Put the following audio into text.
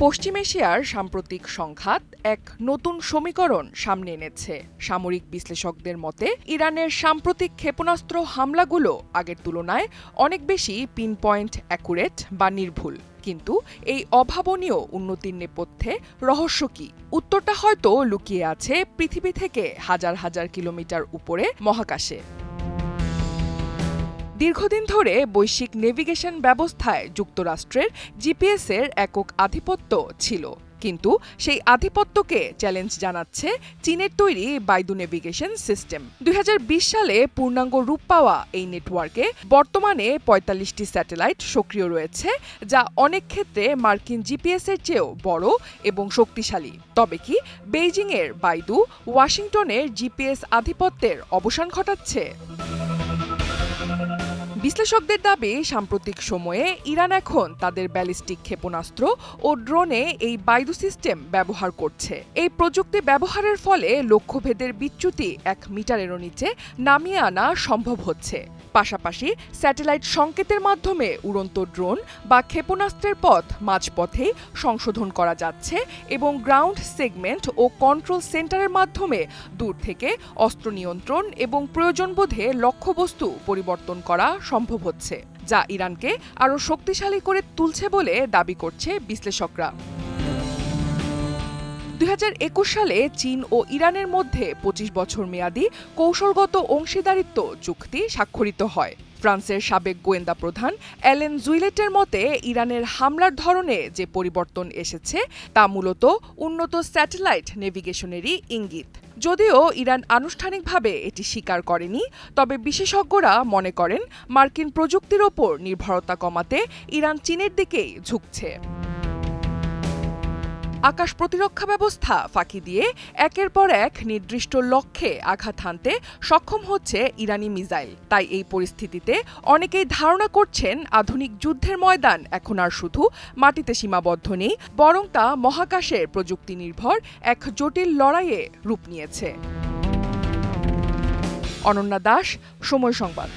পশ্চিম এশিয়ার সাম্প্রতিক সংঘাত এক নতুন সমীকরণ সামনে এনেছে। সামরিক বিশ্লেষকদের মতে ইরানের সাম্প্রতিক ক্ষেপণাস্ত্র হামলাগুলো আগের তুলনায় অনেক বেশি পিনপয়েন্ট অ্যাকুরেট বা নির্ভুল। কিন্তু এই অভাবনীয় উন্নতির নেপথ্যে রহস্য কি? উত্তরটা হয়তো লুকিয়ে আছে পৃথিবী থেকে হাজার হাজার কিলোমিটার উপরে মহাকাশে। দীর্ঘদিন ধরে বৈশ্বিক নেভিগেশন ব্যবস্থায় যুক্তরাষ্ট্রের জিপিএস-এর একক আধিপত্য ছিল, কিন্তু সেই আধিপত্যকে চ্যালেঞ্জ জানাচ্ছে চীনের তৈরি বাইদু নেভিগেশন সিস্টেম। ২০২০ সালে পূর্ণাঙ্গ রূপ পাওয়া এই নেটওয়ার্কে বর্তমানে ৪৫টি স্যাটেলাইট সক্রিয় রয়েছে, যা অনেক ক্ষেত্রে মার্কিন জিপিএস-এর চেয়েও বড় এবং শক্তিশালী। তবে কি বেইজিংয়ের বাইদু ওয়াশিংটনের জিপিএস আধিপত্যের অবসান ঘটাচ্ছে? বিশ্লেষকদের দাবি, সাম্প্রতিক সময়ে ইরান এখন তাদের ব্যালিস্টিক ক্ষেপণাস্ত্র ও ড্রোনে এই বাইদু সিস্টেম ব্যবহার করছে। এই প্রযুক্তি ব্যবহারের ফলে লক্ষ্যভেদের বিচ্যুতি ১ মিটারেরও নিচে নামিয়ে আনা সম্ভব হচ্ছে। পাশাপাশি স্যাটেলাইট সংকেতের মাধ্যমে উড়ন্ত ড্রোন বা ক্ষেপণাস্ত্রের পথ মাঝপথেই সংশোধন করা যাচ্ছে এবং গ্রাউন্ড সেগমেন্ট ও কন্ট্রোল সেন্টারের মাধ্যমে দূর থেকে অস্ত্র নিয়ন্ত্রণ এবং প্রয়োজনবোধে লক্ষ্যবস্তু পরিবর্তন করা সম্ভব হচ্ছে, যা ইরানকে আরও শক্তিশালী করে তুলছে বলে দাবি করছে বিশ্লেষকরা। ২০২১ সালে চীন ও ইরানের মধ্যে ২৫ বছর মেয়াদী কৌশলগত অংশীদারিত্ব চুক্তি স্বাক্ষরিত হয়। ফ্রান্সের সাবেক গোয়েন্দা প্রধান অ্যালেন জুইলেটের মতে, ইরানের হামলার ধরনে যে পরিবর্তন এসেছে তা মূলত উন্নত স্যাটেলাইট নেভিগেশনেরই ইঙ্গিত। যদিও ইরান আনুষ্ঠানিকভাবে এটি স্বীকার করেনি, তবে বিশেষজ্ঞরা মনে করেন মার্কিন প্রযুক্তির ওপর নির্ভরতা কমাতে ইরান চীনের দিকেই ঝুঁকছে। আকাশ প্রতিরক্ষা ব্যবস্থা ফাঁকি দিয়ে একের পর এক নির্দিষ্ট লক্ষ্যে আঘাত হানতে সক্ষম হচ্ছে ইরানি মিসাইল। তাই এই পরিস্থিতিতে অনেকেই ধারণা করছেন আধুনিক যুদ্ধের ময়দান এখন আর শুধু মাটিতে সীমাবদ্ধ নেই, বরং তা মহাকাশের প্রযুক্তি নির্ভর এক জটিল লড়াইয়ে রূপ নিয়েছে। অনন্যা দাস, সময় সংবাদ।